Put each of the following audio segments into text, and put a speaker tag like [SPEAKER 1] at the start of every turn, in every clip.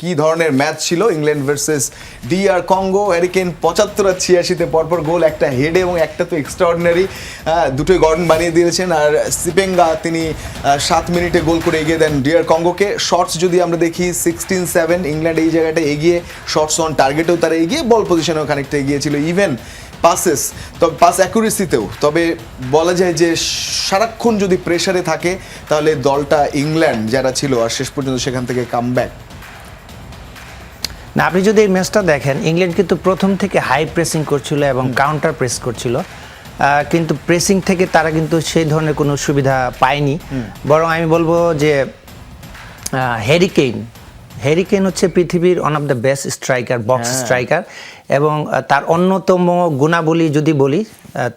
[SPEAKER 1] কি ধরনের ম্যাচ ছিল England versus DR Congo. Harry Kane ৭৫ আর ৮৬-তে পরপর গোল, একটা হেডে এবং একটা তো এক্সট্রাঅর্ডিনারি, দুটোই গর্ডন বানিয়ে দিয়েছেন। আর সিপেঙ্গা তিনি ৭ মিনিটে গোল করে এগিয়ে দেন ডিআর কঙ্গোকে। শটস যদি আমরা দেখি 16-7, ইংল্যান্ড এই জায়গাটা এগিয়ে, শটস অন টার্গেটেও তারা এগিয়ে, বল পজিশনেও খানিকটা এগিয়ে ছিল, ইভেন পাসেস, তবে পাস অ্যাকুরেসিতেও। তবে বলা যায় যে সারাক্ষণ যদি প্রেসারে থাকে তাহলে দলটা ইংল্যান্ড যারা ছিল আর শেষ পর্যন্ত সেখান থেকে কামব্যাক।
[SPEAKER 2] না, আপনি যদি এই ম্যাচটা দেখেন, ইংল্যান্ড কিন্তু প্রথম থেকে হাই প্রেসিং করছিল এবং কাউন্টার প্রেস করছিল, কিন্তু প্রেসিং থেকে তারা কিন্তু সেই ধরনের কোনো সুবিধা পায়নি। বরং আমি বলবো যে হ্যারি কেইন হচ্ছে পৃথিবীর one of the best striker, box striker, এবং তার অন্যতম গুণাবলী যদি বলি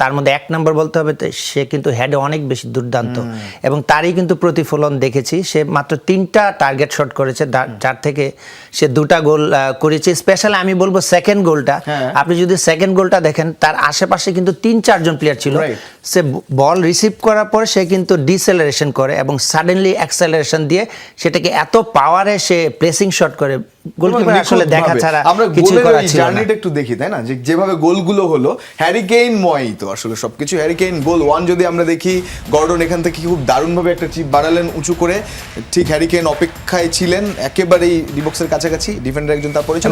[SPEAKER 2] তার মধ্যে এক নম্বর বলতে হবে, সে কিন্তু হেডে অনেক বেশি দুর্দান্ত, এবং তারই কিন্তু প্রতিফলন দেখেছি। সে মাত্র 3টা টার্গেট শট করেছে, যার থেকে সে 2টা গোল করেছে। স্পেশালি আমি বলবো সেকেন্ড গোলটা, আপনি যদি সেকেন্ড গোলটা দেখেন, তার আশেপাশে কিন্তু 3-4 জন প্লেয়ার ছিল। সে বল রিসিভ করার পর সে কিন্তু ডিসেলারেশন করে এবং সাডেনলি অ্যাক্সেলারেশন দিয়ে সেটাকে এত পাওয়ারে সে প্লেসিং শট করে, গোলকিপার আসলে দেখা ছাড়া কিছু করার ছিল না।
[SPEAKER 1] একটু দেখি, তাই না, যে যেভাবে গোলগুলো হলো হ্যারি কেইন ময় তো আসলে সবকিছু। হ্যারি কেইন গোল 1 যদি আমরা দেখি, গর্ডন এখান থেকে খুব দারুণভাবে একটা চিপ বাড়ালেন উঁচু করে, ঠিক হ্যারি কেইন অপেক্ষায় ছিলেন একেবারেই ডিবক্সের কাছাকাছি, ডিফেন্ডার একজন তারপরে ছিল,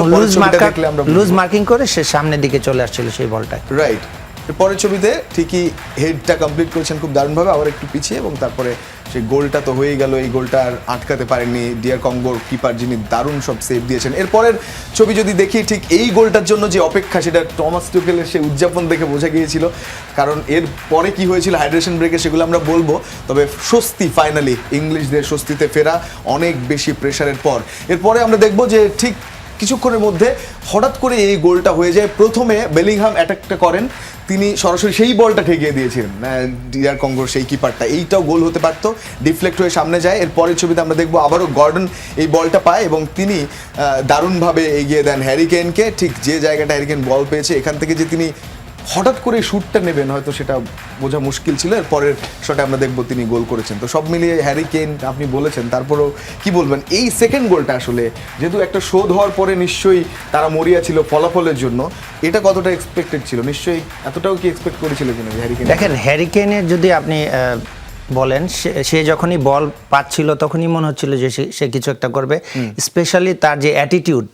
[SPEAKER 2] লুজ মার্কিং করে সে সামনের দিকে চলে আসছিল সেই বলটা,
[SPEAKER 1] রাইট। পরের ছবিতে ঠিকই হেডটা কমপ্লিট করেছেন খুব দারুণভাবে, আবার একটু পিছিয়ে, এবং তারপরে সেই গোলটা তো হয়েই গেল। এই গোলটা আর আটকাতে পারেননি ডিআর কঙ্গোর কিপার, যিনি দারুণ সব সেভ দিয়েছেন। এরপরের ছবি যদি দেখি, ঠিক এই গোলটার জন্য যে অপেক্ষা, সেটা টমাস টুকেলের সেই উদযাপন দেখে বোঝা গিয়েছিল। কারণ এর পরে কি হয়েছিল হাইড্রেশন ব্রেকে, সেগুলো আমরা বলবো। তবে স্বস্তি, ফাইনালি ইংলিশদের স্বস্তিতে ফেরা অনেক বেশি প্রেশারের পর। এরপরে আমরা দেখবো যে ঠিক কিছুক্ষণের মধ্যে হঠাৎ করে এই গোলটা হয়ে যায়। প্রথমে বেলিংহাম অ্যাটাকটা করেন, তিনি সরাসরি সেই বলটা ঠেকিয়ে দিয়েছিলেন ডিআর কঙ্গোর সেই কিপারটা, এইটাও গোল হতে পারতো, ডিফ্লেক্ট হয়ে সামনে যায়। এর পরের ছবিতে আমরা দেখবো আবারও গর্ডন এই বলটা পায় এবং তিনি দারুণভাবে এগিয়ে দেন হ্যারি কেইনকে। ঠিক যে জায়গাটা হ্যারি কেইন বল পেয়েছে, এখান থেকে যে তিনি হঠাৎ করে শ্যুটটা নেবেন হয়তো সেটা বোঝা মুশকিল ছিল। এর পরের শটে আমরা দেখবো তিনি গোল করেছেন। তো সব মিলিয়ে হ্যারি কেইন আপনি বলেছেন, তারপরেও কি বলবেন এই সেকেন্ড গোলটা, আসলে যেহেতু একটা শোধ হওয়ার পরে নিশ্চয়ই তারা মরিয়া ছিল ফলাফলের জন্য, এটা কতটা এক্সপেক্টেড ছিল? নিশ্চয়ই এতটাও কি এক্সপেক্ট করেছিল কিনা হ্যারি কেইন?
[SPEAKER 2] দেখেন, হ্যারি কেইনের যদি আপনি বলেন, সে যখনই বল পাচ্ছিল তখনই মনে হচ্ছিল যে সে কিছু একটা করবে, স্পেশালি তার যে অ্যাটিটিউড,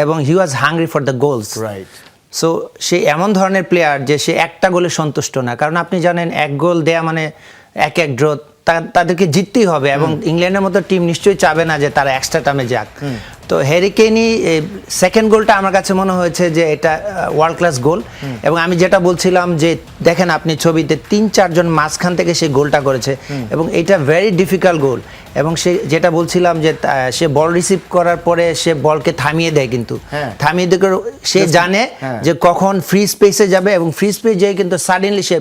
[SPEAKER 2] এবং he was hungry for the goals, right. So সে এমন ধরনের প্লেয়ার যে সে একটা গোলে সন্তুষ্ট না, কারণ আপনি জানেন 1 গোল দেয়া মানে 1-1 ড্র, তাদেরকে জিততেই হবে, এবং ইংল্যান্ডের মতো টিম নিশ্চয়ই চাবে না যে তারা এক্সট্রা টাইমে যাক। তো হ্যারি কেইনই সেকেন্ড গোলটা আমার কাছে মনে হয়েছে যে এটা ওয়ার্ল্ড ক্লাস গোল। এবং আমি যেটা বলছিলাম যে দেখেন আপনি ছবিতে 3-4 জন মাঝখান থেকে সে গোলটা করেছে, এবং এটা ভেরি ডিফিকাল্ট গোল। এবং সে যেটা বলছিলাম যে সে বল রিসিভ করার পরে সে বলকে থামিয়ে দেয়, কিন্তু থামিয়ে দিয়ে সে জানে যে কখন ফ্রি স্পেসে যাবে, এবং ফ্রি স্পেস যেয়ে কিন্তু সাডেনলি সে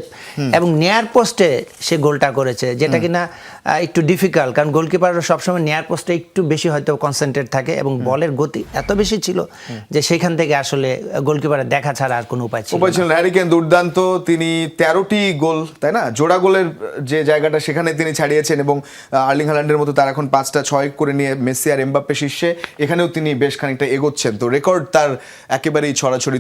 [SPEAKER 2] এবং নেয়ার পোস্টে সে গোলটা করেছে, যেটা কিনা একটু ডিফিকাল্ট, কারণ গোলকিপার সবসময় নেয়ার পোস্টে একটু বেশি হয়তো কনসেন্ট্রেট থাকে, এবং বলের গতি এত বেশি ছিল যে সেখান থেকে আসলে গোলকিপারের দেখা ছাড়া আর কোনো উপায় ছিল না।
[SPEAKER 1] হ্যারি কেইন দুর্দান্ত, তিনি 13টি গোল, তাই না, জোড়া গোলের যে জায়গাটা সেখানে তিনি ছাড়িয়েছেন, এবং আর্লিং হাল্যান্ডের মতো তার এখন 5টা 6 করে নিয়ে মেসি আর এমবাপ্পে শীর্ষে, এখানেও তিনি বেশ খানিকটা এগোচ্ছেন। তো রেকর্ড তার একেবারেই ছড়াছড়ি।